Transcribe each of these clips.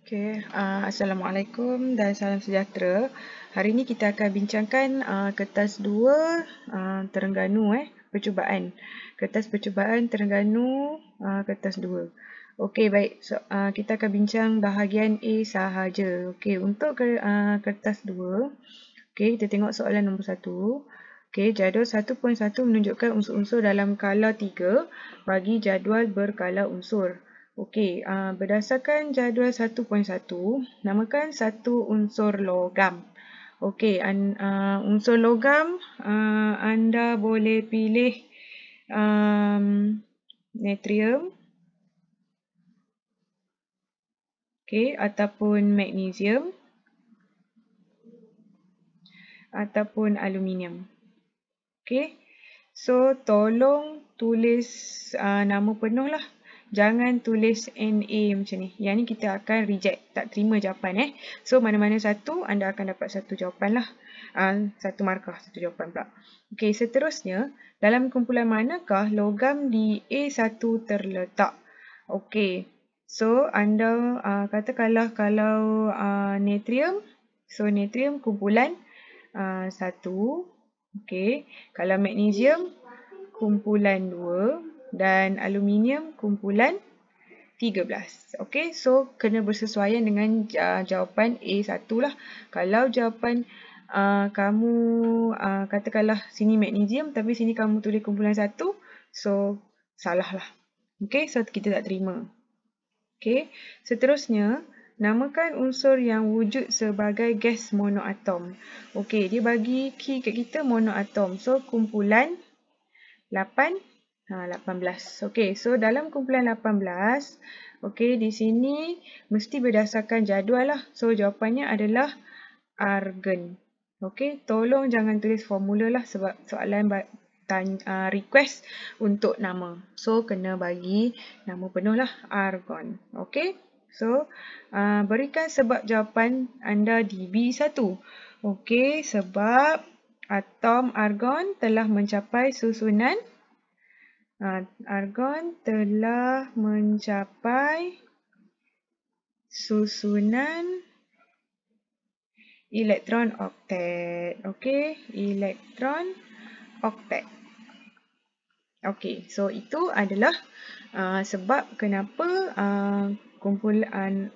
Assalamualaikum dan salam sejahtera. Hari ini kita akan bincangkan kertas 2 Terengganu percubaan. Kertas percubaan Terengganu kertas 2. Okey, baik. So, kita akan bincang bahagian A sahaja. Okey, untuk kertas 2. Okey, kita tengok soalan nombor 1. Okey, jadual 1.1 menunjukkan unsur-unsur dalam kala 3 bagi jadual berkala unsur. Okey, berdasarkan jadual 1.1, namakan satu unsur logam. Okey, unsur logam anda boleh pilih natrium, okey, ataupun magnesium ataupun aluminium. Okey, so tolong tulis nama penuh lah. Jangan tulis NA macam ni. Yang ni kita akan reject, tak terima jawapan So mana-mana satu anda akan dapat satu jawapan lah. Satu markah, satu jawapan pula. Okey, seterusnya dalam kumpulan manakah logam di A1 terletak? Okey. So anda katakanlah kalau natrium, so natrium kumpulan 1. Okey. Kalau magnesium kumpulan 2 dan aluminium kumpulan 13. Okey, so kena bersesuaian dengan jawapan A1 lah. Kalau jawapan kamu katakanlah sini magnesium tapi sini kamu tulis kumpulan 1, so salah lah. Okey, so kita tak terima. Okey, seterusnya namakan unsur yang wujud sebagai gas monoatom. Okey, dia bagi key kat kita monoatom. So kumpulan 18. Okey, so dalam kumpulan 18, okey, di sini mesti berdasarkan jadual lah. So jawapannya adalah argon. Okey, tolong jangan tulis formula lah sebab soalan request untuk nama. So kena bagi nama penuh lah, argon. Okey, so berikan sebab jawapan anda di B1. Okey, sebab atom argon telah mencapai susunan elektron oktet. Okey, elektron oktet. Okey, so itu adalah sebab kenapa kumpulan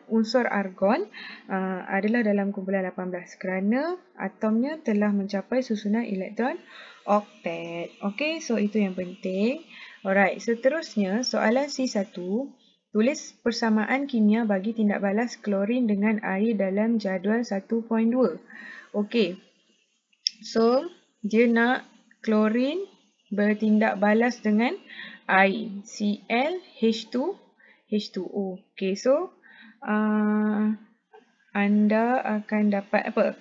unsur argon adalah dalam kumpulan 18 kerana atomnya telah mencapai susunan elektron oktet. Okey, so itu yang penting. Alright, seterusnya soalan C1. Tulis persamaan kimia bagi tindak balas klorin dengan air dalam jadual 1.2. Okey, so dia nak klorin bertindak balas dengan air, Cl H2O. Okey, so anda akan dapat apa?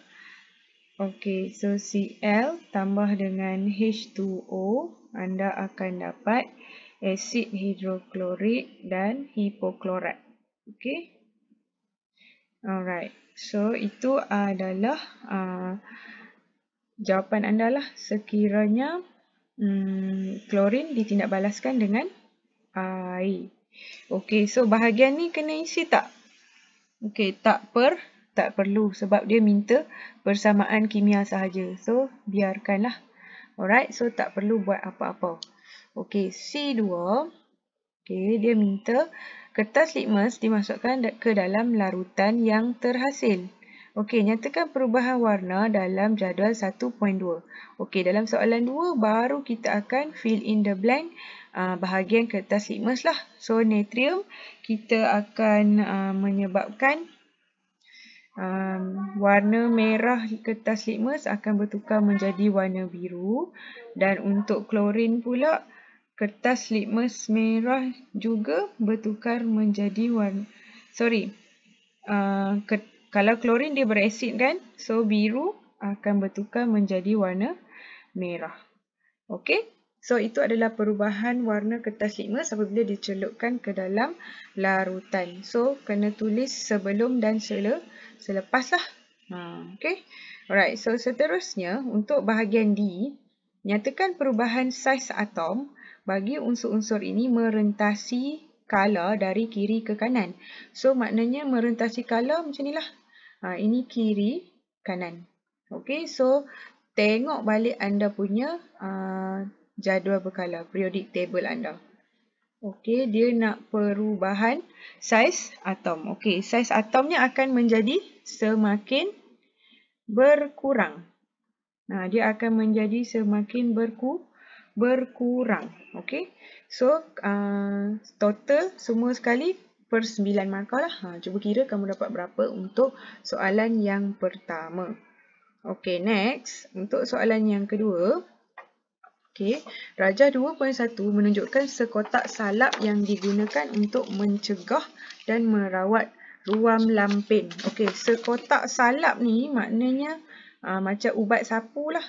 Okey, so Cl tambah dengan H2O, anda akan dapat asid hidroklorik dan hipoklorat. Okey. Alright, so itu adalah jawapan anda lah sekiranya klorin ditindakbalaskan dengan air. Okey, so bahagian ni kena isi tak? Okey, tak perlu sebab dia minta persamaan kimia sahaja. So biarkanlah. Alright, so tak perlu buat apa-apa. Okey, C2. Okey, dia minta kertas litmus dimasukkan ke dalam larutan yang terhasil. Okey, nyatakan perubahan warna dalam jadual 1.2. Okey, dalam soalan 2 baru kita akan fill in the blank bahagian kertas litmus lah. So natrium kita akan menyebabkan warna merah kertas litmus akan bertukar menjadi warna biru, dan untuk klorin pula kertas litmus merah juga bertukar menjadi warna kalau klorin dia berasid kan, so biru akan bertukar menjadi warna merah. Okey, so itu adalah perubahan warna kertas litmus apabila dicelupkan ke dalam larutan. So kena tulis sebelum dan selepas lah. Okey. Alright, so seterusnya untuk bahagian D, nyatakan perubahan saiz atom bagi unsur-unsur ini merentasi color dari kiri ke kanan. So, maknanya merentasi color macam ni lah. Ini kiri, kanan. Okay, so tengok balik anda punya jadual berkala, periodic table anda. Okay, dia nak perubahan saiz atom. Okay, saiz atomnya akan menjadi semakin berkurang. Dia akan menjadi semakin berkurang. Okay, so total semua sekali per 9 markah lah. Cuba kira kamu dapat berapa untuk soalan yang pertama. Okay, next. Untuk soalan yang kedua. Okay, Rajah 2.1 menunjukkan sekotak salap yang digunakan untuk mencegah dan merawat ruam lampin. Okay, sekotak salap ni maknanya macam ubat sapu lah.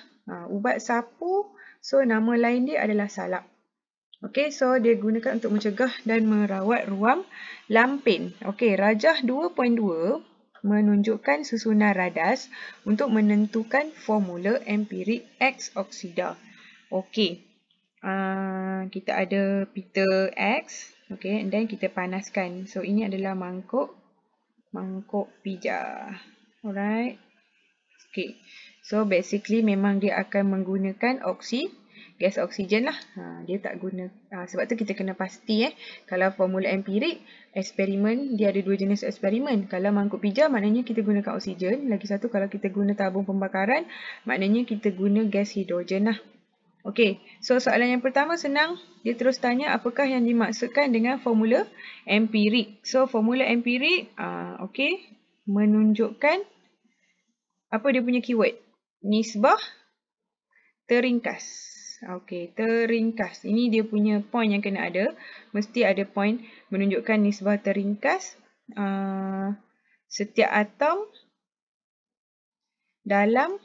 Ubat sapu, so nama lain dia adalah salap. Okay, so dia gunakan untuk mencegah dan merawat ruam lampin. Okay, Rajah 2.2 menunjukkan susunan radas untuk menentukan formula empirik X oksida. Okay, kita ada pita X. Okay, and then kita panaskan. So, ini adalah mangkuk pija. Alright. Okay, so basically memang dia akan menggunakan gas oksigen lah. Dia tak guna, sebab tu kita kena pasti kalau formula empirik, eksperimen, dia ada dua jenis eksperimen. Kalau mangkuk pija, maknanya kita gunakan oksigen. Lagi satu, kalau kita guna tabung pembakaran, maknanya kita guna gas hidrogen lah. Okay, so soalan yang pertama senang. Dia terus tanya apakah yang dimaksudkan dengan formula empirik. So, formula empirik, okay, menunjukkan apa dia punya keyword? Nisbah teringkas. Okey, teringkas. Ini dia punya point yang kena ada. Mesti ada point menunjukkan nisbah teringkas setiap atom dalam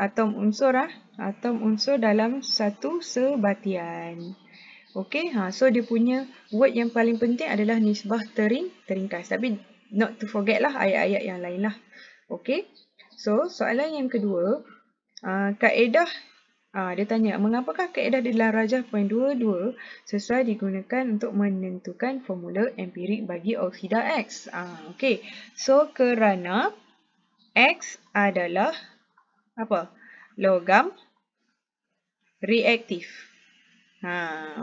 atom unsur dalam satu sebatian. Okey, so dia punya word yang paling penting adalah nisbah teringkas. Tapi not to forget lah ayat-ayat yang lain lah. Okey, so soalan yang kedua, kaedah, dia tanya, mengapakah kaedah di dalam Rajah 22 sesuai digunakan untuk menentukan formula empirik bagi oksida X? Okey, so kerana X adalah apa? Logam reaktif.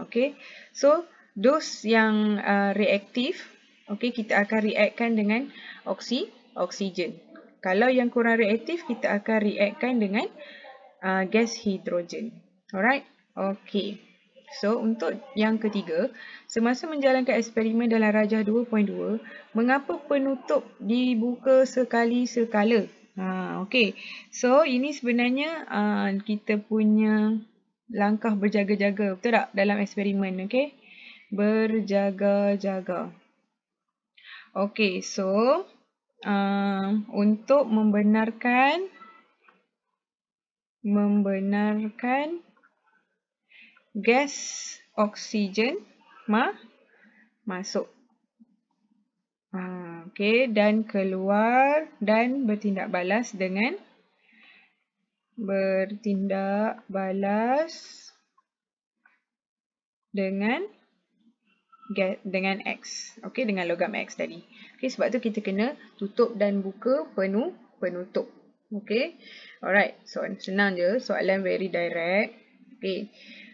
Okey, so dos yang reaktif, okey, kita akan reaktkan dengan oksigen. Kalau yang kurang reaktif, kita akan reaktkan dengan gas hidrogen. Alright? Okey. So, untuk yang ketiga, semasa menjalankan eksperimen dalam Rajah 2.2, mengapa penutup dibuka sekali-sekala? Okey. So, ini sebenarnya kita punya langkah berjaga-jaga. Betul tak? Dalam eksperimen. Okey. Berjaga-jaga. Okey. So, untuk membenarkan gas oksigen masuk. Okey, dan keluar dan bertindak balas dengan X. Okey, dengan logam X tadi. Okey, sebab tu kita kena tutup dan buka penutup. Okey. Alright, so senang je, soalan very direct. Okey.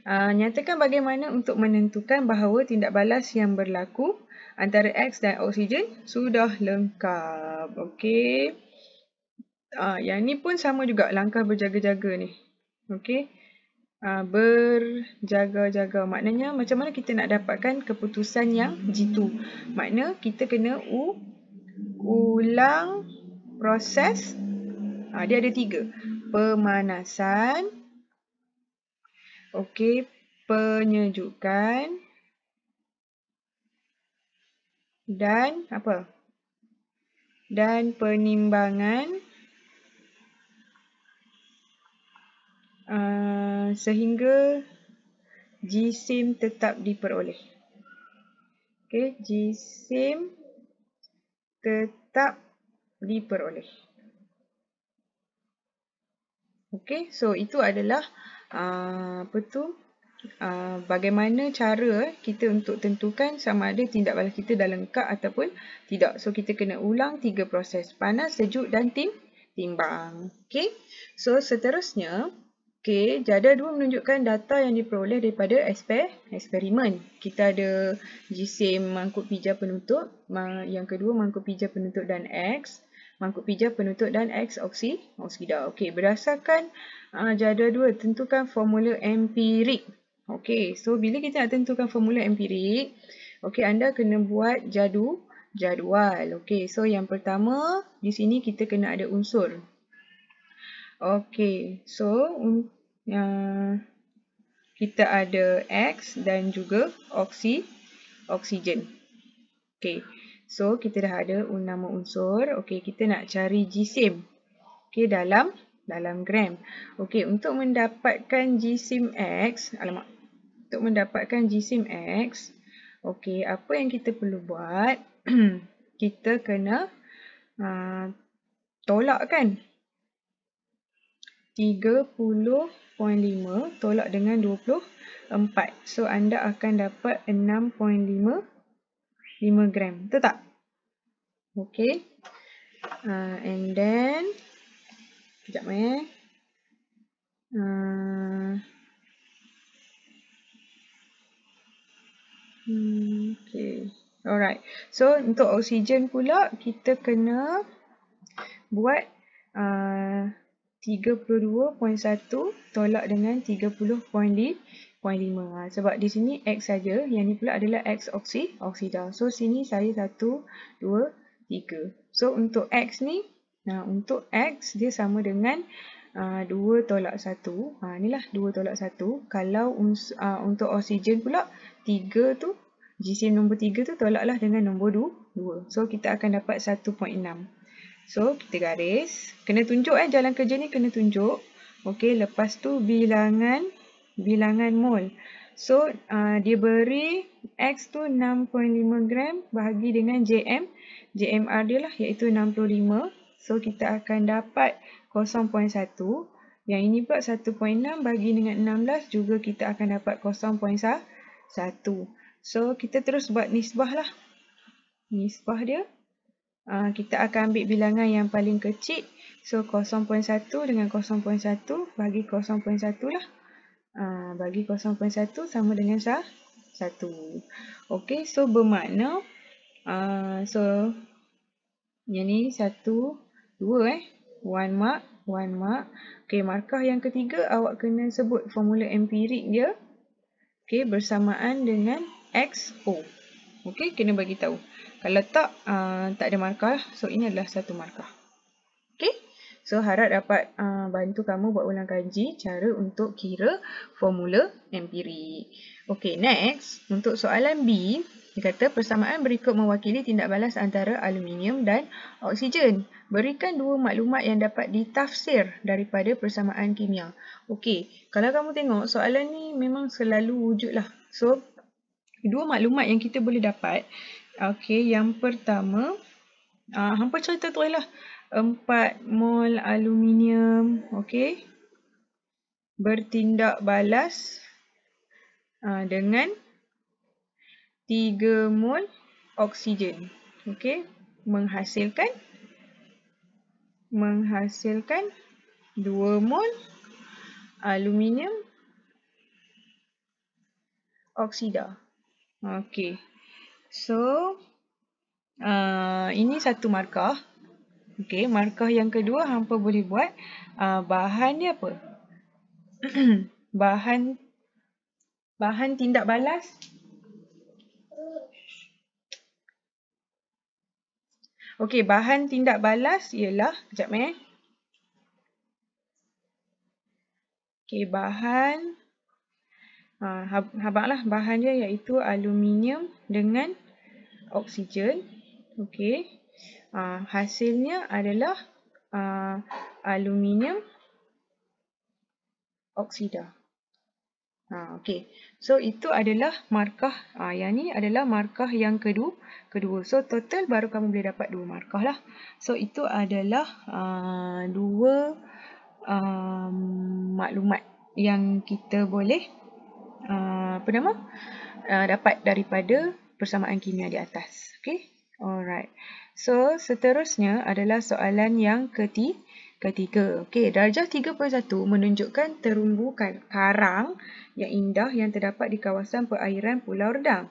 Nyatakan bagaimana untuk menentukan bahawa tindak balas yang berlaku antara X dan oksigen sudah lengkap. Okey. Yang ni pun sama juga, langkah berjaga-jaga ni. Okey. Berjaga-jaga. Maknanya macam mana kita nak dapatkan keputusan yang jitu. Makna kita kena ulang proses. Dia ada 3. Pemanasan. Okey. Penyejukan. Dan apa? Dan penimbangan. Sehingga jisim tetap diperoleh. Okey, jisim tetap diperoleh. Okey, so itu adalah bagaimana cara kita untuk tentukan sama ada tindak balas kita dah lengkap ataupun tidak. So kita kena ulang 3 proses, panas, sejuk dan timbang. Okay. So seterusnya, okay, jadual 2 menunjukkan data yang diperoleh daripada eksperimen. Kita ada jisim mangkuk pijat penutup, yang kedua mangkuk pijat penutup dan X, mangkuk pijat penutup dan X oksida. Okey, berdasarkan jadual 2, tentukan formula empirik. Okey, so bila kita nak tentukan formula empirik, okey, anda kena buat jadual. Okey, so yang pertama di sini kita kena ada unsur. Okey, so kita ada X dan juga oksigen. Okey, so kita dah ada nama unsur. Okey, kita nak cari jisim. Okey, dalam gram. Okey, untuk mendapatkan jisim X, okey, apa yang kita perlu buat? Kita kena tolak kan? 30.5 tolak dengan 24. So, anda akan dapat 6.5 gram. Betul tak? Okey. And then, sekejap okay. Alright. So, untuk oksigen pula, kita kena buat 32.1 tolak dengan 30.5. Sebab di sini X saja, yang ni pula adalah X oksida. So, sini saya 1, 2, 3. So, untuk X ni, untuk X dia sama dengan 2 tolak 1. Inilah 2 tolak 1. Kalau untuk oksigen pula, 3 tu, jisim nombor 3 tu tolaklah dengan nombor 2. So, kita akan dapat 1.6. So, kita garis. Kena tunjuk jalan kerja ni kena tunjuk. Okey, lepas tu bilangan mol. So, dia beri X tu 6.5 gram bahagi dengan JMR dia lah, iaitu 65. So, kita akan dapat 0.1. Yang ini pula 1.6 bahagi dengan 16 juga kita akan dapat 0.1. So, kita terus buat nisbah lah. Nisbah dia. Kita akan ambil bilangan yang paling kecil. So, 0.1 dengan 0.1 bagi 0.1 lah. Bagi 0.1 sama dengan 1. Okey, so bermakna so yang ni 1, 2 1 mark. Okey, markah yang ketiga awak kena sebut formula empirik dia. Okey, bersamaan dengan XO. Okey, kena bagi tahu. Kalau tak ada markah. So, ini adalah satu markah. Okey. So, harap dapat bantu kamu buat ulang kaji cara untuk kira formula empirik. Okey, next. Untuk soalan B, dia kata persamaan berikut mewakili tindak balas antara aluminium dan oksigen. Berikan 2 maklumat yang dapat ditafsir daripada persamaan kimia. Okey, kalau kamu tengok soalan ni memang selalu wujud lah. So, 2 maklumat yang kita boleh dapat. Okey, yang pertama, hampa cerita tu lah. 4 mol aluminium, okey, bertindak balas dengan 3 mol oksigen. Okey, menghasilkan 2 mol aluminium oksida. Okey. So, ini satu markah. Okey, markah yang kedua hampa boleh buat bahan dia apa? bahan tindak balas. Okey, bahan tindak balas ialah, sekejap Okey, bahan habaqlah bahan dia iaitu aluminium dengan oksigen. Okey. Hasilnya adalah aluminium oksida. Okey. So, itu adalah markah. Yang ni adalah markah yang kedua. So, total baru kamu boleh dapat 2 markah lah. So, itu adalah 2 maklumat. yang kita boleh dapat daripada persamaan kimia di atas. Okay? Alright. So, seterusnya adalah soalan yang ketiga. Okay, darjah 3.1 menunjukkan terumbu karang yang indah yang terdapat di kawasan perairan Pulau Redang.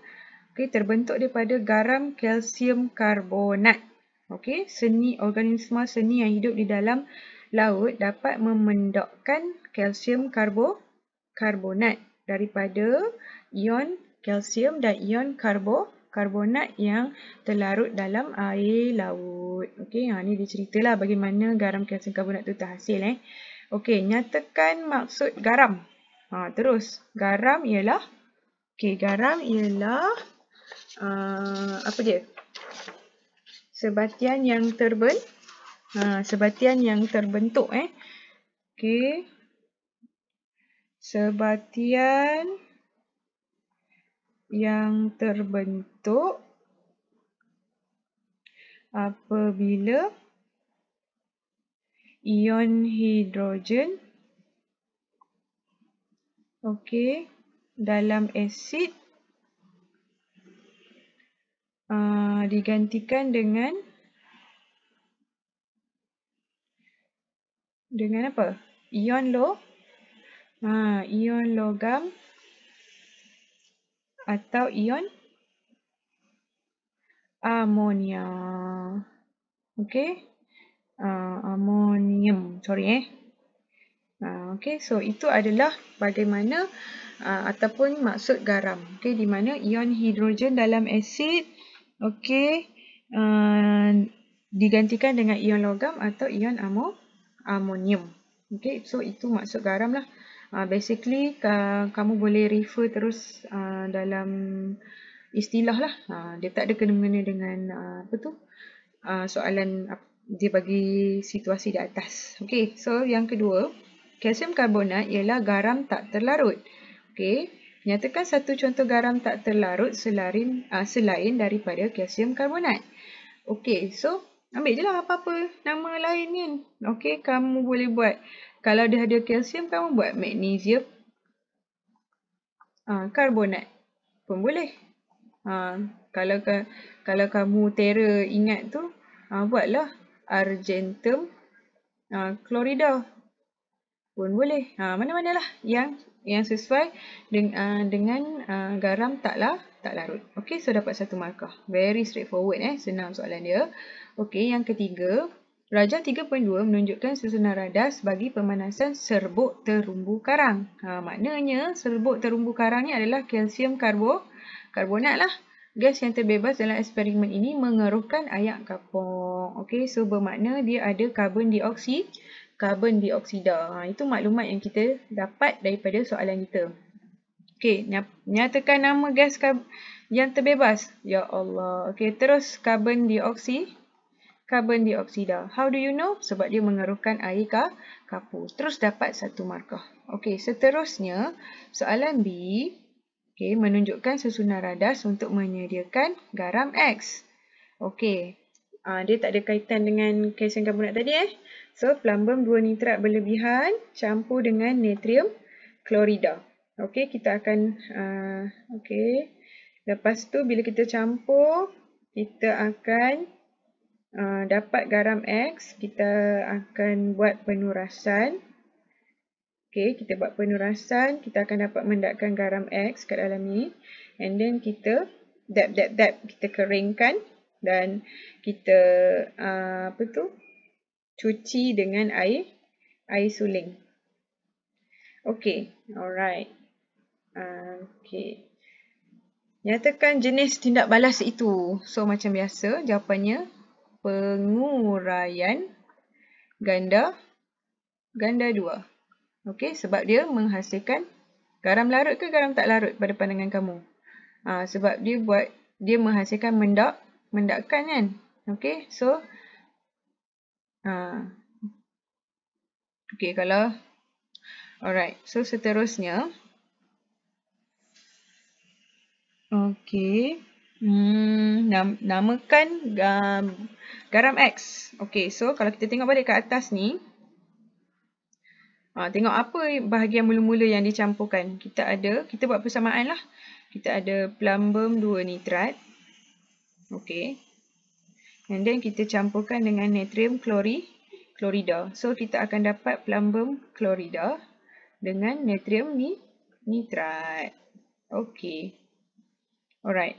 Okay, terbentuk daripada garam kalsium karbonat. Okay, organisma seni yang hidup di dalam laut dapat memendokkan kalsium karbonat daripada ion kalsium dan ion karbonat yang terlarut dalam air laut. Okey, ni dia ceritalah bagaimana garam kalsium karbonat tu terhasil. Okey, nyatakan maksud garam. Terus, garam ialah apa dia? Sebatian yang terbentuk. Okey. Sebatian yang terbentuk apabila ion hidrogen dalam asid digantikan dengan apa? Ion logam atau ion amonia. Okey. Amonium. Okey, so itu adalah bagaimana ataupun maksud garam. Okey, di mana ion hidrogen dalam asid digantikan dengan ion logam atau ion amonium. Okey, so itu maksud garam lah. Basically kamu boleh refer terus dalam istilah lah. Dia tak ada kena-mengena dengan soalan dia bagi situasi di atas. Okey, so yang kedua, kalsium karbonat ialah garam tak terlarut. Okey, nyatakan satu contoh garam tak terlarut selain daripada kalsium karbonat. Okey, so ambil je lah apa-apa nama lain kan. Okey, kamu boleh buat, kalau dia ada kalsium, kamu buat magnesium karbonat pun boleh. Kalau kamu Tera ingat tu, buatlah argentum chlorida pun boleh. Mana-manalah yang sesuai dengan garam tak larut. Okey, so dapat 1 markah. Very straightforward, senang soalan dia. Okey, yang ketiga, darjah 3.2 menunjukkan susunan radas bagi pemanasan serbuk terumbu karang. Maknanya serbuk terumbu karang ni adalah kalsium karbonat lah. Gas yang terbebas dalam eksperimen ini mengeruhkan ayak kapur. Okey, so bermakna dia ada karbon dioksida. Itu maklumat yang kita dapat daripada soalan kita. Okey, nyatakan nama gas yang terbebas. Ya Allah. Okey, terus karbon dioksida. How do you know? Sebab dia mengeruhkan air kapur. Terus dapat 1 markah. Okey, seterusnya soalan B. Okey, menunjukkan susunan radas untuk menyediakan garam X. Okey, dia tak ada kaitan dengan kalsium karbonat tadi. So, plumbum 2 nitrat berlebihan campur dengan natrium klorida. Okey, kita akan lepas tu bila kita campur, kita akan dapat garam X. Kita akan buat penurasan. Okey, kita buat penurasan, kita akan dapat mendapatkan garam X kat dalam ni. And then kita dab, kita keringkan dan kita cuci dengan air suling. Okey, alright. Okey. Nyatakan jenis tindak balas itu. So macam biasa, jawapannya penguraian ganda 2. Okey, sebab dia menghasilkan garam larut ke garam tak larut pada pandangan kamu? Sebab dia menghasilkan mendakkan kan? Okey, so okey, kalau alright, so seterusnya okey, namakan garam X. Okey, so kalau kita tengok balik ke atas ni, Tengok apa bahagian mula-mula yang dicampurkan. Kita buat persamaan lah. Kita ada plumbum 2 nitrat. Okay. And then kita campurkan dengan natrium klorida. So kita akan dapat plumbum klorida dengan natrium nitrat. Okay. Alright.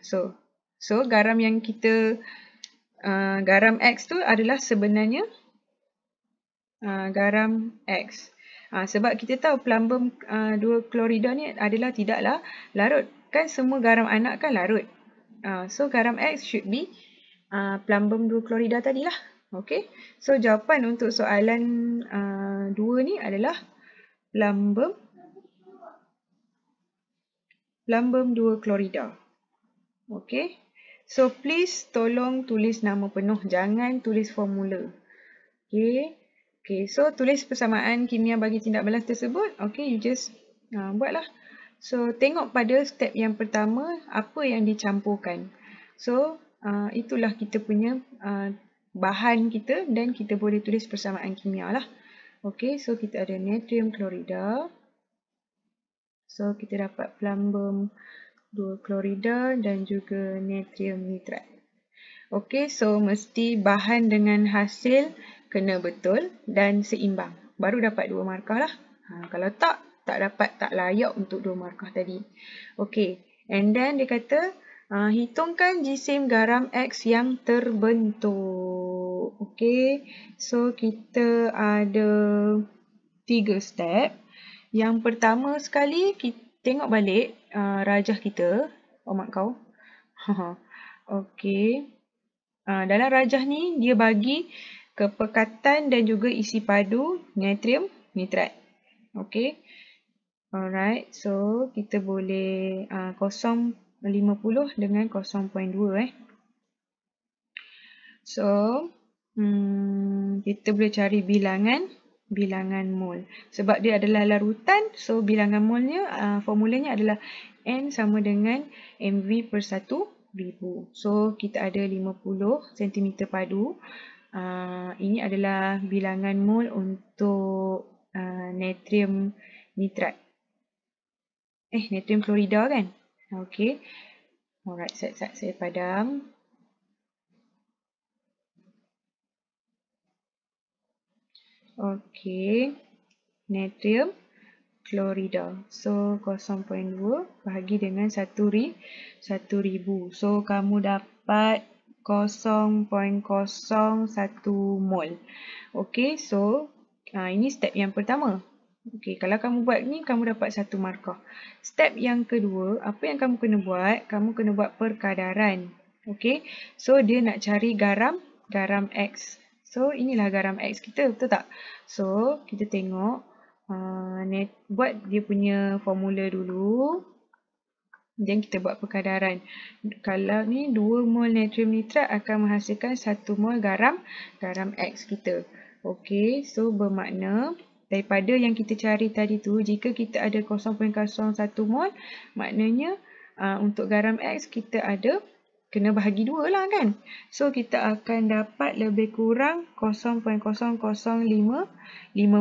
So garam yang kita garam X tu adalah sebenarnya garam X. Sebab kita tahu plumbum 2 klorida ni adalah tidaklah larut. Kan semua garam anak kan larut. So garam X should be plumbum 2 klorida tadilah. Okay. So jawapan untuk soalan 2 ni adalah plumbum 2 klorida. Okay. So please tolong tulis nama penuh. Jangan tulis formula. Okay. Okay. So tulis persamaan kimia bagi tindak balas tersebut. Okay. You just buatlah. So, tengok pada step yang pertama, apa yang dicampurkan. So, itulah kita punya bahan kita dan kita boleh tulis persamaan kimia lah. Okay, so kita ada natrium klorida. So, kita dapat plumbum 2 klorida dan juga natrium nitrat. Okay, so mesti bahan dengan hasil kena betul dan seimbang. Baru dapat 2 markah lah. Kalau tak dapat, tak layak untuk 2 markah tadi. Okay. And then dia kata, hitungkan jisim garam X yang terbentuk. Okay. So, kita ada 3 step. Yang pertama sekali, kita tengok balik rajah kita. Oh, mak kau. Okay. Dalam rajah ni, dia bagi kepekatan dan juga isi padu natrium nitrat. Okay. Alright, so kita boleh 0.50 dengan 0.2 So, kita boleh cari bilangan mol. Sebab dia adalah larutan, so bilangan molnya, formulanya adalah N sama dengan mv per 1,000. So, kita ada 50 cm padu. Ini adalah bilangan mol untuk natrium nitrat. Natrium klorida kan? Okay. Alright, saya padam. Okay. Natrium klorida. So, 0.2 bahagi dengan 1,000. So, kamu dapat 0.01 mol. Okay, so ini step yang pertama. Okay, kalau kamu buat ni, kamu dapat 1 markah. Step yang kedua, apa yang kamu kena buat? Kamu kena buat perkadaran. Okay, so dia nak cari garam X. So, inilah garam X kita, betul tak? So, kita tengok, buat dia punya formula dulu. Dan kita buat perkadaran. Kalau ni 2 mol natrium nitrat akan menghasilkan 1 mol garam X kita. Okay, so bermakna daripada yang kita cari tadi tu, jika kita ada 0.01 mol, maknanya untuk garam X kita ada, kena bahagi 2 lah kan. So, kita akan dapat lebih kurang 0.0055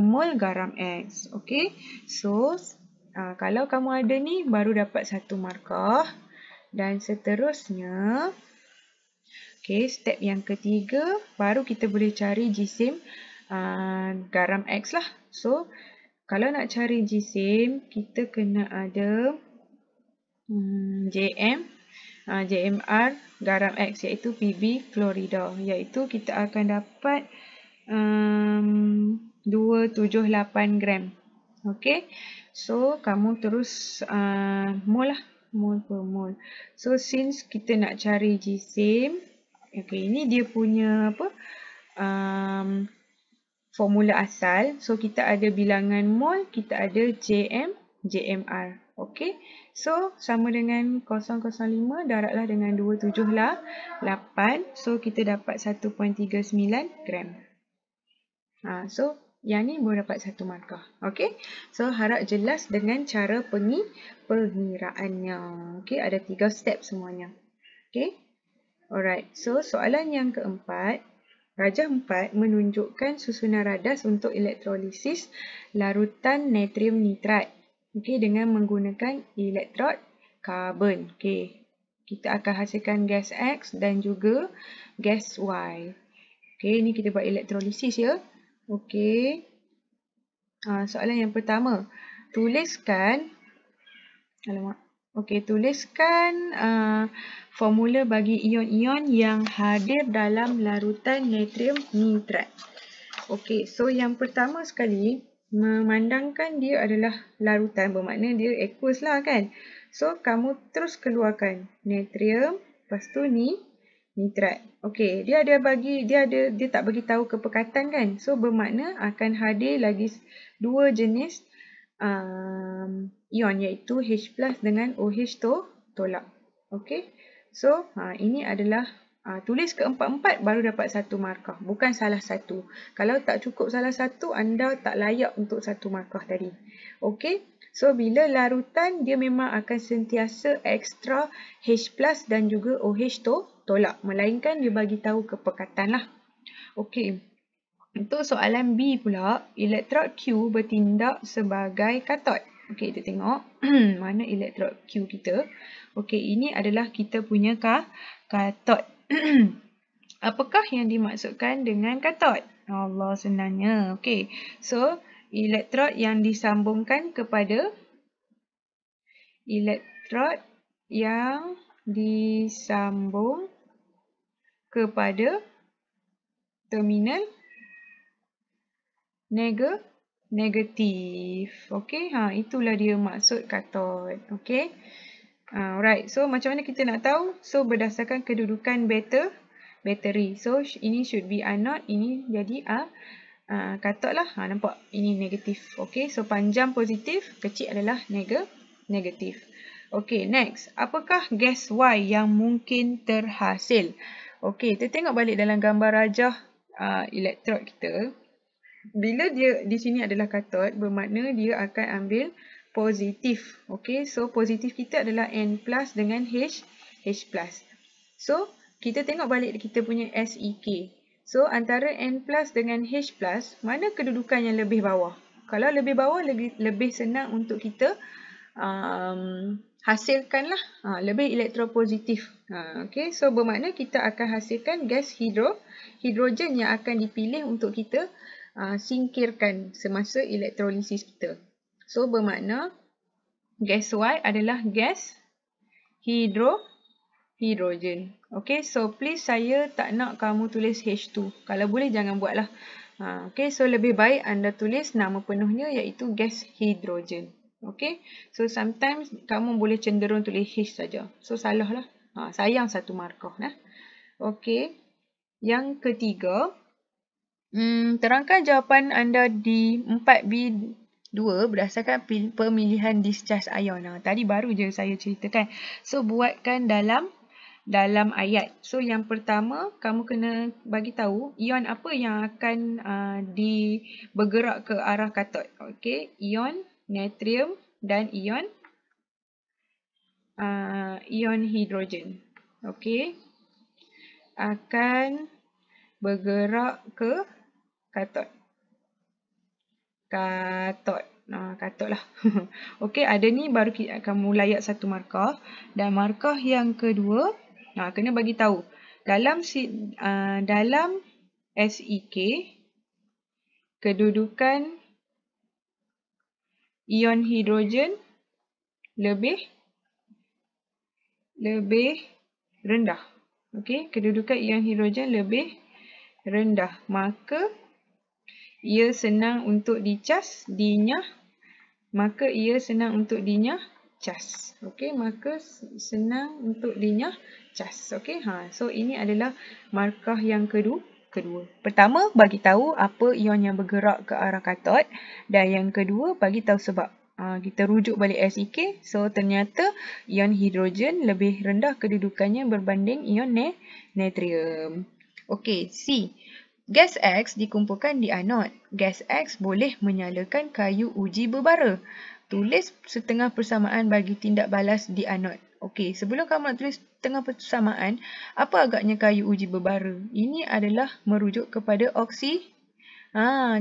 mol garam X. Okay, so kalau kamu ada ni, baru dapat 1 markah. Dan seterusnya, okay, step yang ketiga, baru kita boleh cari jisim garam X lah. So, kalau nak cari jisim, kita kena ada JMR garam X, iaitu PB klorida. Iaitu kita akan dapat 278 gram. Okay, so kamu terus mol lah, mol per mol. So, since kita nak cari jisim, okay, ini dia punya apa? Formula asal. So, kita ada bilangan mol, kita ada JMR. Okay. So, sama dengan 005 darablah dengan 278. So, kita dapat 1.39 gram. So, yang ni boleh dapat 1 markah. Okay. So, harap jelas dengan cara pengiraannya. Okay. Ada 3 step semuanya. Okay. Alright. So, soalan yang keempat. Rajah 4 menunjukkan susunan radas untuk elektrolisis larutan natrium nitrat. Okey, dengan menggunakan elektrod karbon. Okey. Kita akan hasilkan gas X dan juga gas Y. Okey, ni kita buat elektrolisis ya. Okey. Soalan yang pertama. Tuliskan formula bagi ion-ion yang hadir dalam larutan natrium nitrat. Okey, so yang pertama sekali, memandangkan dia adalah larutan, bermakna dia aqueous lah kan. So, kamu terus keluarkan natrium, lepas tu ni nitrat. Okey, dia tak bagi tahu kepekatan kan. So, bermakna akan hadir lagi dua jenis ion, iaitu H+ dengan OH tolak. Okey. So, ini adalah tulis keempat-empat baru dapat 1 markah. Bukan salah satu. Kalau tak cukup salah satu, anda tak layak untuk 1 markah tadi. Okey. So, bila larutan, dia memang akan sentiasa ekstra H+ dan juga OH tolak. Melainkan dia bagi tahu kepekatan lah. Okey. Untuk soalan B pula, elektrod Q bertindak sebagai katod. Okey, kita tengok mana elektrod Q kita. Okey, ini adalah kita punya katod. Apakah yang dimaksudkan dengan katod? Allah, senangnya. Okey, so elektrod yang disambungkan kepada terminal negatif. Okey, itulah dia maksud katod. Okey. Alright, so macam mana kita nak tahu? So, berdasarkan kedudukan bateri. So, ini should be anode, ini jadi katod lah. Nampak? Ini negatif. Okey, so panjang positif, kecil adalah negatif. Okey, next. Apakah gas Y yang mungkin terhasil? Okey, kita tengok balik dalam gambar rajah elektrod kita. Bila dia di sini adalah katod, bermakna dia akan ambil positif. Okey, so positif kita adalah N+ dengan H+. So, kita tengok balik kita punya SEK. So, antara N+ dengan H+, mana kedudukan yang lebih bawah? Kalau lebih bawah, lebih senang untuk kita hasilkan lah. Lebih elektropositif. Okey, so bermakna kita akan hasilkan gas hidrogen yang akan dipilih untuk kita singkirkan semasa elektrolisis kita. So, bermakna gas Y adalah gas hidrogen. Okay, so please saya tak nak kamu tulis H2. Kalau boleh jangan buatlah. Okay, so lebih baik anda tulis nama penuhnya iaitu gas hidrogen. Okay, so sometimes kamu boleh cenderung tulis H saja. So, salah lah. Sayang 1 markah. Okay, yang ketiga. Terangkan jawapan anda di 4B2 berdasarkan pemilihan discharge ion. Tadi baru je saya ceritakan. So, buatkan dalam ayat. So, yang pertama, kamu kena bagi tahu ion apa yang akan bergerak ke arah katod. Okey, ion natrium dan ion hidrogen. Okey, akan bergerak ke katod. Katod lah. Okey, ada ni baru kamu layak 1 markah. Dan markah yang kedua, kena bagi tahu. Dalam SEK, kedudukan ion hidrogen lebih rendah. Okey, kedudukan ion hidrogen lebih rendah. Maka ia senang untuk dicas, dinyah. Cas. Okey, maka senang untuk dinyah cas. Okey, so ini adalah markah yang kedua. Pertama, bagi tahu apa ion yang bergerak ke arah katod, dan yang kedua, bagi tahu sebab. Kita rujuk balik SEK. So, ternyata ion hidrogen lebih rendah kedudukannya berbanding ion natrium. Okey, C. Gas X dikumpulkan di anod. Gas X boleh menyalakan kayu uji berbara. Tulis setengah persamaan bagi tindak balas di anod. Okey, sebelum kamu nak tulis tengah persamaan, apa agaknya kayu uji berbara? Ini adalah merujuk kepada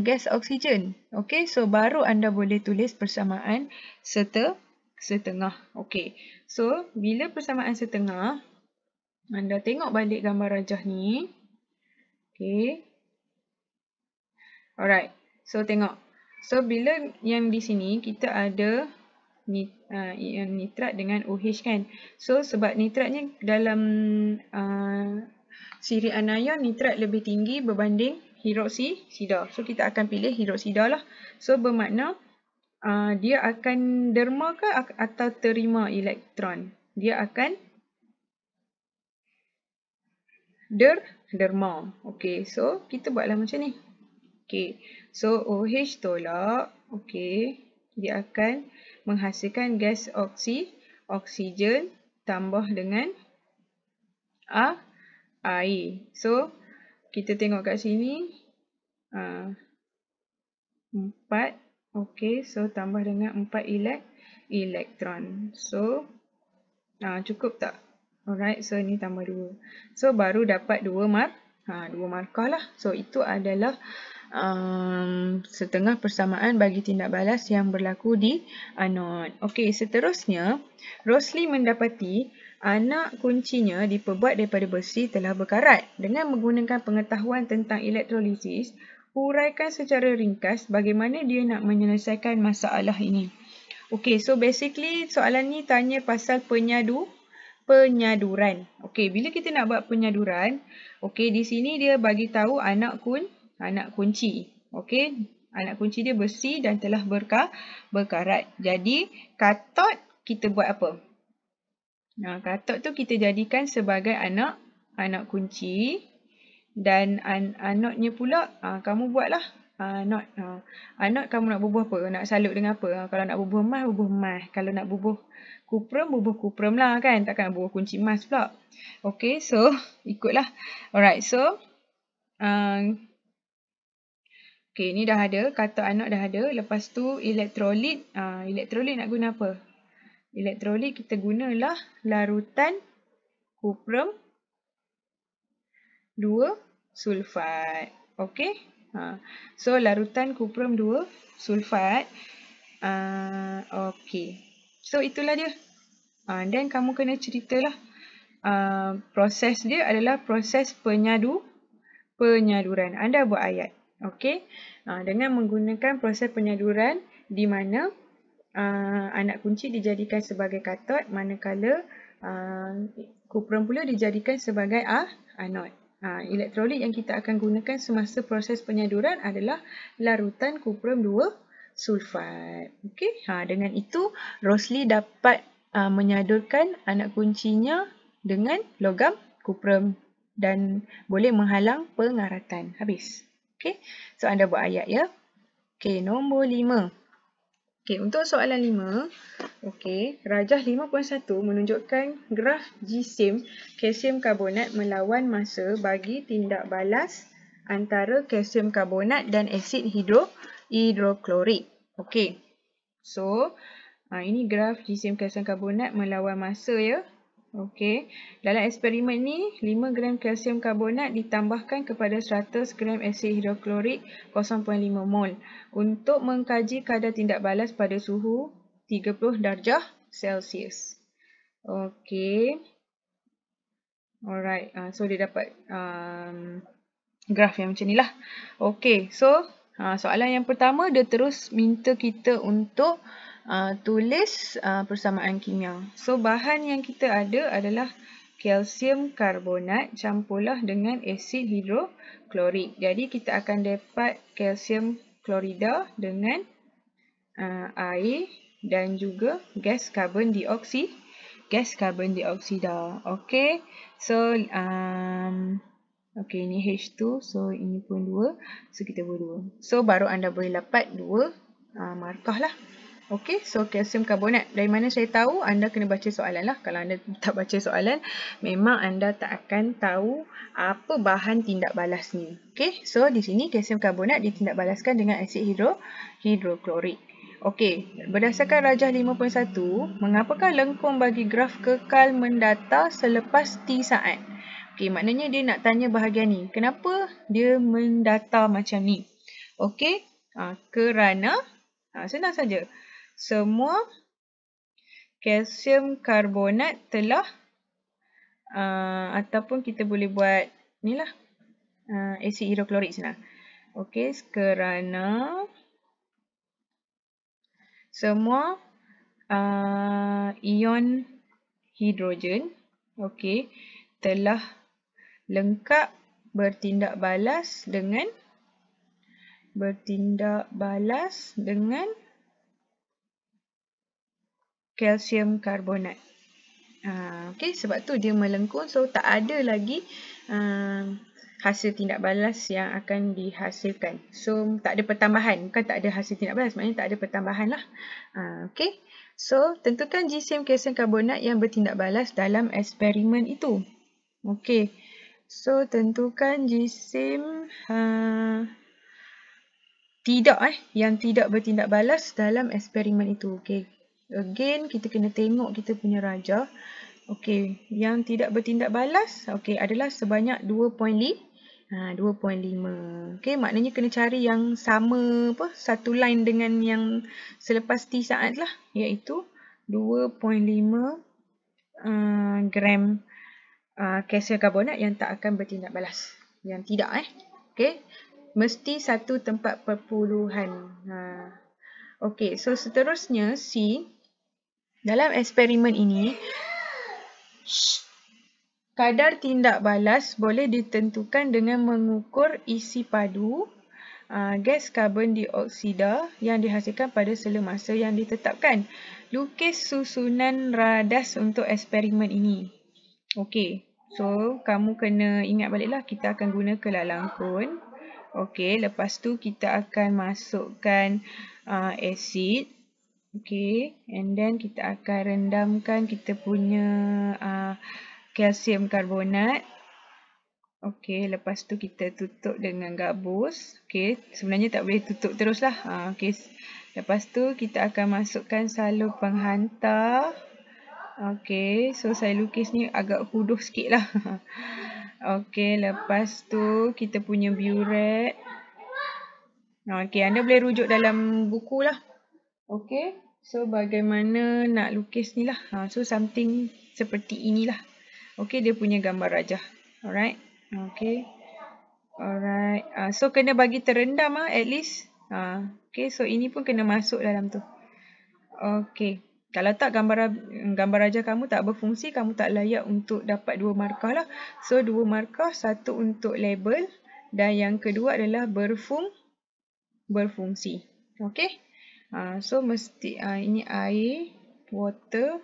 gas oksigen. Okey, so baru anda boleh tulis persamaan setengah. Okey, so bila persamaan setengah, anda tengok balik gambar rajah ni. Okey. Alright, so tengok. So bila yang di sini kita ada nitrat dengan OH kan. So sebab nitrat ni dalam siri anion nitrat lebih tinggi berbanding hidroksida. So kita akan pilih hidroksida lah. So bermakna dia akan derma ke atau terima elektron? Dia akan derma. Okey, so kita buatlah macam ni. Okey, so OH tolak. Okey, dia akan menghasilkan gas oksigen tambah dengan air. So, kita tengok kat sini. 4. Okey, so tambah dengan 4 elektron. So, cukup tak? Alright, so ni tambah 2. So, baru dapat 2 markah lah. So, itu adalah setengah persamaan bagi tindak balas yang berlaku di anod. Okey, seterusnya, Rosli mendapati anak kuncinya diperbuat daripada besi telah berkarat. Dengan menggunakan pengetahuan tentang elektrolisis, huraikan secara ringkas bagaimana dia nak menyelesaikan masalah ini. Okey, so basically soalan ni tanya pasal penyaduran. Okey, bila kita nak buat penyaduran, okey, di sini dia bagi tahu anak kunci. Okey, anak kunci dia besi dan telah berkarat. Jadi, katot kita buat apa? Katot tu kita jadikan sebagai anak kunci dan anodnya pula kamu buatlah. Anod kamu nak bubuh apa? Nak salut dengan apa? Kalau nak bubuh emas. Kalau nak bubuh kuprum lah kan. Takkan nak bubuh kunci emas pula. Okey, so ikutlah. Alright, so okey, ni dah ada. Katot anod dah ada. Lepas tu elektrolit. Elektrolit nak guna apa? Elektrolit kita gunalah larutan kuprum 2 sulfat. Okey. So larutan kuprum 2 sulfat. Okey. So itulah dia. Dan kamu kena ceritalah. Proses dia adalah proses penyaduran. Anda buat ayat. Okey. Dengan menggunakan proses penyaduran di mana anak kunci dijadikan sebagai katot, manakala kuprum pula dijadikan sebagai anod. Elektrolit yang kita akan gunakan semasa proses penyaduran adalah larutan kuprum 2 sulfat. Okey, dengan itu Rosli dapat menyadurkan anak kuncinya dengan logam kuprum dan boleh menghalang pengaratan. Habis. Okey, so anda buat ayat ya. Okey, nombor 5. Okey, untuk soalan 5, okey, rajah 5.1 menunjukkan graf jisim kalsium karbonat melawan masa bagi tindak balas antara kalsium karbonat dan asid hidroklorik. Okey. So, ini graf jisim kalsium karbonat melawan masa ya. Okey. Dalam eksperimen ni, 5 gram kalsium karbonat ditambahkan kepada 100 gram asid hidroklorik 0.5 mol untuk mengkaji kadar tindak balas pada suhu 30 darjah Celsius. Okey. Alright. So, dia dapat graf yang macam ni lah. Okey. So, soalan yang pertama, dia terus minta kita untuk tulis persamaan kimia. So, bahan yang kita ada adalah kalsium karbonat campurlah dengan asid hidroklorik. Jadi, kita akan dapat kalsium klorida dengan air dan juga gas karbon dioksida. Okey. So, okey, ini H2. So, ini pun 2. So, kita buat 2. So, baru anda boleh dapat 2 markah lah. Okey, so kalsium karbonat. Dari mana saya tahu? Anda kena baca soalan lah. Kalau anda tak baca soalan, memang anda tak akan tahu apa bahan tindak balas ni. Okey, so di sini kalsium karbonat ditindak balaskan dengan asid hidroklorik. Okey, berdasarkan rajah 5.1, mengapakah lengkung bagi graf kekal mendata selepas T saat? Okey, maknanya dia nak tanya bahagian ni. Kenapa dia mendata macam ni? Okey, kerana senang saja. Semua kalsium karbonat telah ataupun kita boleh buat ni lah, asid hidroklorik senang. Okey, kerana semua ion hidrogen telah lengkap bertindak balas dengan kalsium karbonat. Sebab tu dia melengkung, so tak ada lagi hasil tindak balas yang akan dihasilkan. So tak ada pertambahan, bukan tak ada hasil tindak balas, maknanya tak ada pertambahan lah. So tentukan jisim kalsium karbonat yang bertindak balas dalam eksperimen itu. So tentukan jisim yang tidak bertindak balas dalam eksperimen itu. Again, kita kena tengok kita punya rajah. Yang tidak bertindak balas adalah sebanyak 2.5. 2.5. Maknanya kena cari yang sama satu line dengan yang selepas T saat lah, iaitu 2.5 gram kalsium karbonat yang tak akan bertindak balas. Yang tidak mesti satu tempat perpuluhan. So seterusnya C, dalam eksperimen ini kadar tindak balas boleh ditentukan dengan mengukur isi padu gas karbon dioksida yang dihasilkan pada sela masa yang ditetapkan. Lukis susunan radas untuk eksperimen ini. So kamu kena ingat baliklah, kita akan guna kelalangkun. Lepas tu kita akan masukkan asid. And then kita akan rendamkan kita punya kalsium karbonat. Lepas tu kita tutup dengan gabus. Sebenarnya tak boleh tutup terus lah. Lepas tu kita akan masukkan salur penghantar. So saya lukis ni agak huduh sikit lah. Lepas tu kita punya burette. Anda boleh rujuk dalam buku lah. So bagaimana nak lukis ni lah. So something seperti inilah. Dia punya gambar rajah. Alright. So kena bagi terendam at least. So ini pun kena masuk dalam tu. Kalau tak gambar rajah kamu tak berfungsi, kamu tak layak untuk dapat 2 markah lah. So 2 markah, satu untuk label dan yang kedua adalah berfungsi. So mesti ini air, water.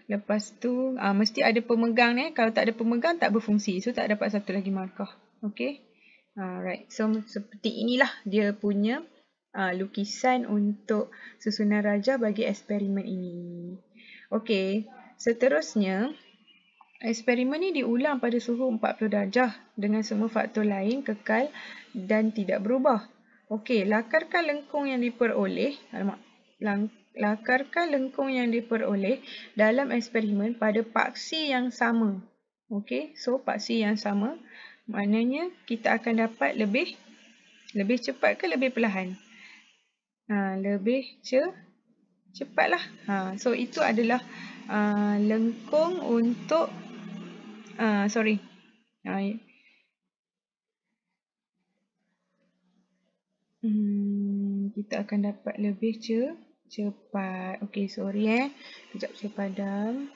Lepas tu mesti ada pemegang ni. Kalau tak ada pemegang tak berfungsi. So tak dapat satu lagi markah. Alright. So seperti inilah dia punya lukisan untuk susunan rajah bagi eksperimen ini. Seterusnya eksperimen ni diulang pada suhu 40 darjah dengan semua faktor lain kekal dan tidak berubah. Lakarkan lengkung yang diperoleh dalam eksperimen pada paksi yang sama. So paksi yang sama maknanya kita akan dapat lebih cepat ke lebih perlahan? Lebih cepat lah. So itu adalah lengkung untuk kita akan dapat lebih cepat. Kejap saya padam.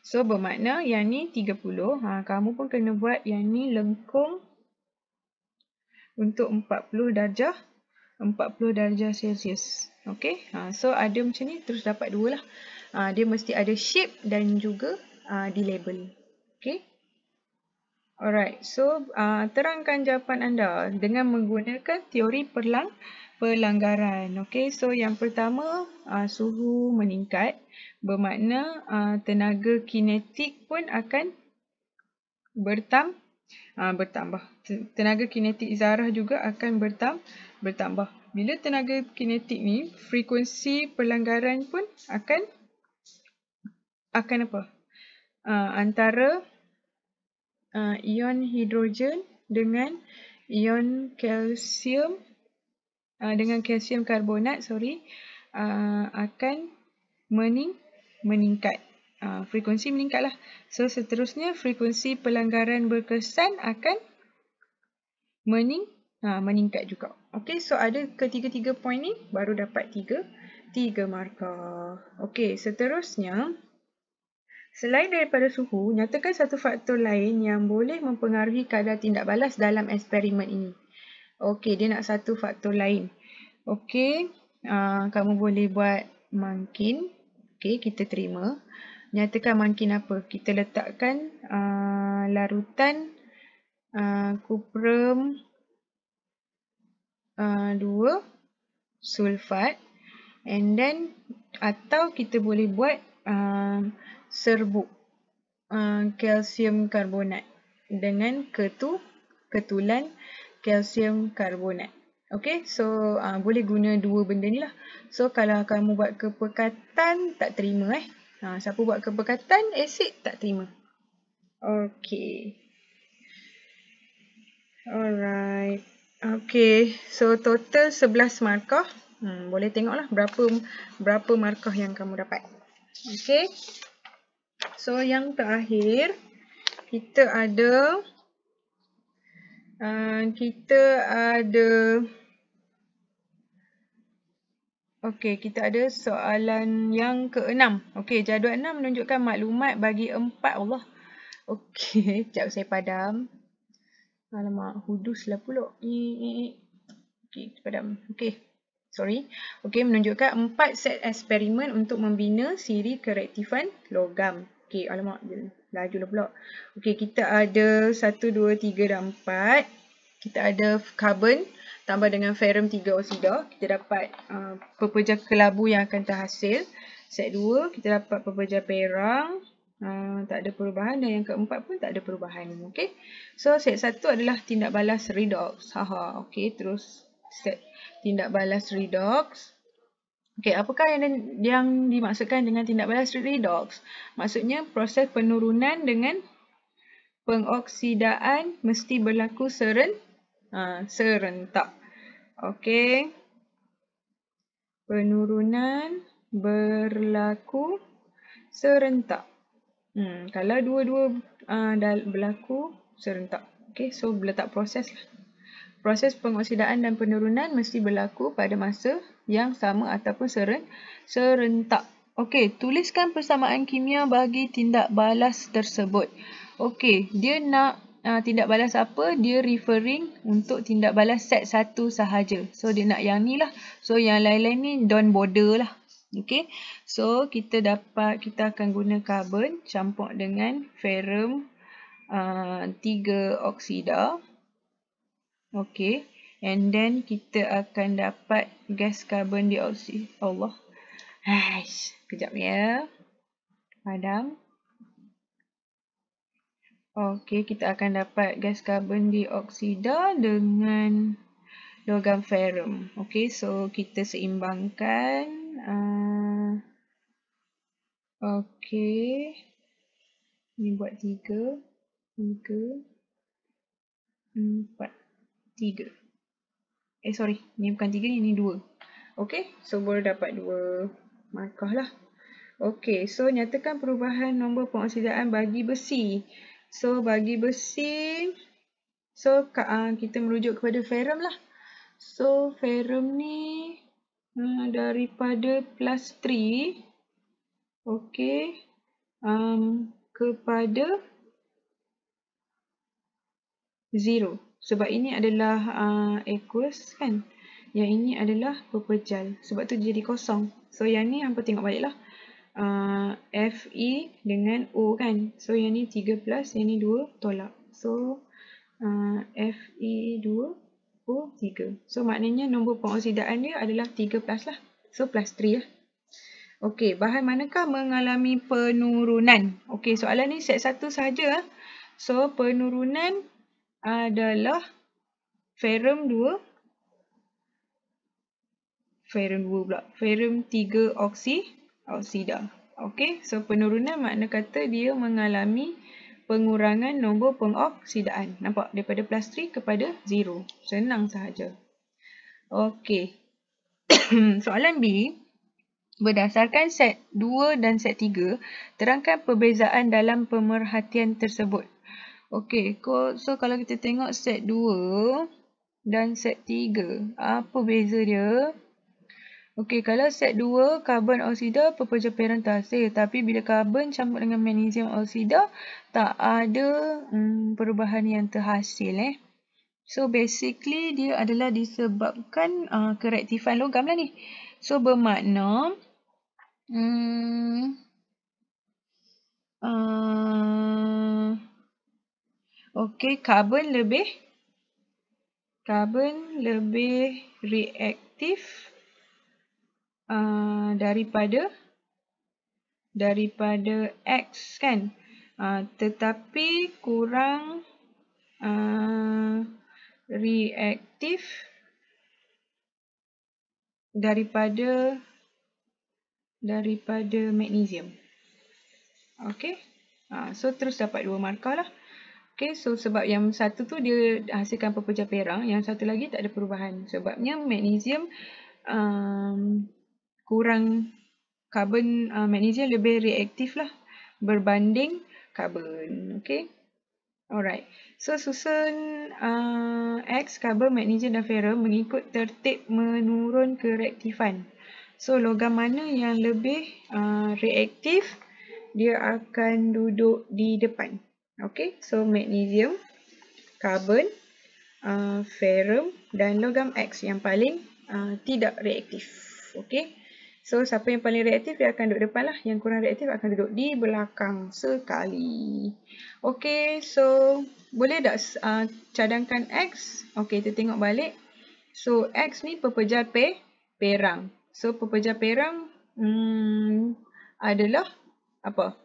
So bermakna yang ni 30. Kamu pun kena buat yang ni lengkung untuk 40 darjah Celsius. So ada macam ni terus dapat 2 lah. Dia mesti ada shape dan juga di label. Alright. So terangkan jawapan anda dengan menggunakan teori pelanggaran. So yang pertama, suhu meningkat bermakna tenaga kinetik pun akan bertambah. Tenaga kinetik zarah juga akan bertambah. Bila tenaga kinetik ni, frekuensi pelanggaran pun akan apa? Antara ion hidrogen dengan ion kalsium karbonat akan meningkat. Frekuensi meningkatlah. So seterusnya frekuensi pelanggaran berkesan akan meningkat juga. Okey, so ada ketiga-tiga poin ni baru dapat 3 markah. Okey, seterusnya selain daripada suhu, nyatakan satu faktor lain yang boleh mempengaruhi kadar tindak balas dalam eksperimen ini. Okey, dia nak satu faktor lain. Okey, kamu boleh buat mangkin. Okey, kita terima. Nyatakan mangkin apa? Kita letakkan larutan kuprum 2 sulfat, and then atau kita boleh buat serbuk kalsium karbonat dengan ketulan kalsium karbonat. Okay, so boleh guna dua benda ni lah. So kalau kamu buat kepekatan tak terima siapa buat kepekatan asid tak terima. Okay. Alright. Okay, so total 11 markah. Boleh tengoklah berapa markah yang kamu dapat. Okay. So yang terakhir kita ada kita ada soalan yang ke-6. Okey, jadual 6 menunjukkan maklumat bagi 4 Allah. Okey, sekejap saya padam. Alamak, huduslah pula. Okey, padam. Okey. Sorry. Okey, menunjukkan 4 set eksperimen untuk membina siri kereaktifan logam. Okey, alamak, lajulah pula. Okey, kita ada 1, 2, 3 dan 4. Kita ada karbon tambah dengan ferrum 3 oksida. Kita dapat pepejar kelabu yang akan terhasil. Set 2, kita dapat pepejar perang. Tak ada perubahan, dan yang keempat pun tak ada perubahan. Okey. So set 1 adalah tindak balas redox. Okey, terus set tindak balas redox. Okey, apakah yang dimaksudkan dengan tindak balas redox? Maksudnya proses penurunan dengan pengoksidaan mesti berlaku serentak. Okey. Penurunan berlaku serentak. Kalau dua-dua berlaku serentak. Okey, so letak proses lah. Proses pengoksidaan dan penurunan mesti berlaku pada masa yang sama ataupun serentak. Okey, tuliskan persamaan kimia bagi tindak balas tersebut. Okey, dia nak tindak balas apa? Dia referring untuk tindak balas set 1 sahaja. So dia nak yang ni lah. So yang lain-lain ni don't bother lah. Okey, so kita akan guna karbon campur dengan ferrum 3 oksida. Okey, and then kita akan dapat gas karbon dioksida. Allah. Kejap ya. Padam. Okey, kita akan dapat gas karbon dioksida dengan logam ferrum. Okey, so kita seimbangkan. Okey. Ni buat 3, 4, 3. Sorry. Ni bukan 3 ni 2. Okey, so boleh dapat 2 markah lah. Okey, so nyatakan perubahan nombor pengoksidaan bagi besi. So bagi besi, so kita merujuk kepada ferrum lah. So ferrum ni daripada +3, okey, kepada 0. Sebab ini adalah aqueous kan. Yang ini adalah pepejal. Sebab tu dia jadi kosong. So yang ni hampa tengok balik lah. Fe dengan O kan. So yang ni 3+, yang ni 2 tolak. So Fe2, O3. So maknanya nombor pengoksidaan dia adalah 3+ lah. So +3 lah. Okey, bahan manakah mengalami penurunan? Okey, soalan ni set 1 sahaja. So penurunan adalah ferrum 2, ferrum 3 oksida. Okey, so penurunan makna kata dia mengalami pengurangan nombor pengoksidaan. Nampak? Daripada +3 kepada 0. Senang sahaja. Okey. Soalan B. Berdasarkan set 2 dan set 3, terangkan perbezaan dalam pemerhatian tersebut. Okey, so kalau kita tengok set 2 dan set 3, apa beza dia? Okey, kalau set 2, karbon oksida pepejah peron terhasil. Tapi bila karbon campur dengan magnesium oksida, tak ada perubahan yang terhasil. So, basically dia adalah disebabkan kereaktifan logam lah ni. So, bermakna okey, karbon lebih reaktif daripada X kan, tetapi kurang reaktif daripada magnesium. Okey, so terus dapat 2 markah lah. Okey, so sebab yang satu tu dia hasilkan pepejah perak, yang satu lagi tak ada perubahan. Sebabnya magnesium kurang, karbon magnesium lebih reaktif lah berbanding karbon. Okey. Alright. So susun X, karbon, magnesium dan ferrum mengikut tertib menurun kereaktifan. So logam mana yang lebih reaktif, dia akan duduk di depan. Okey. So magnesium, karbon, ferrum dan logam X yang paling tidak reaktif. Okey. So siapa yang paling reaktif dia akan duduk depan lah. Yang kurang reaktif akan duduk di belakang sekali. Okey, so boleh tak cadangkan X? Okey, kita tengok balik. So X ni pepejah perang. So pepejah perang adalah apa?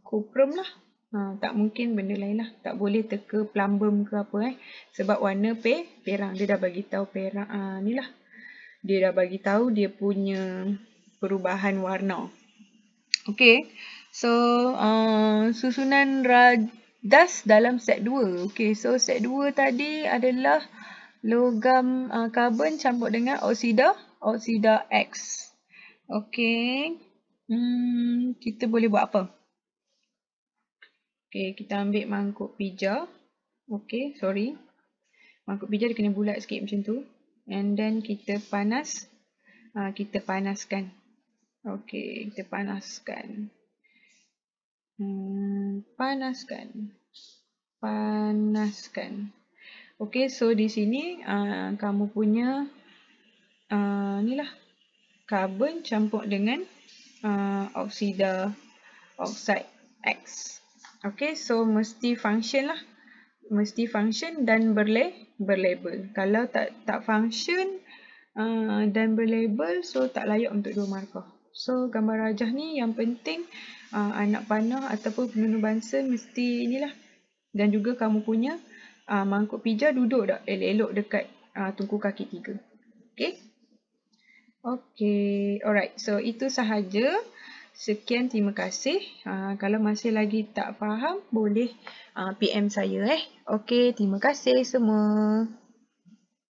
Kuprum lah. Tak mungkin benda lain lah. Tak boleh teka plumbum ke apa sebab warna perang. Dia dah bagi tahu perang ni lah. Dia dah bagi tahu dia punya perubahan warna. Okey. So susunan radas dalam set 2. Okey, so set 2 tadi adalah logam karbon campur dengan oksida X. Okey. Kita boleh buat apa? Okey, kita ambil mangkuk pija. Okey, sorry. Mangkuk pija dia kena bulat sikit macam tu. And then kita panaskan. Okey, kita panaskan. Panaskan. Okey, so di sini kamu punya inilah karbon campur dengan oksida oksida X. Okey, so mesti function lah. Mesti function dan berlabel. Kalau tak function dan berlabel, so tak layak untuk 2 markah. So gambar rajah ni yang penting anak panah ataupun penenun bangsa mesti inilah. Dan juga kamu punya mangkuk pija duduk tak elok-elok dekat tungku kaki 3. Okey? Okey, alright. So itu sahaja. Sekian, terima kasih. Kalau masih lagi tak faham, boleh PM saya. Okey, terima kasih semua.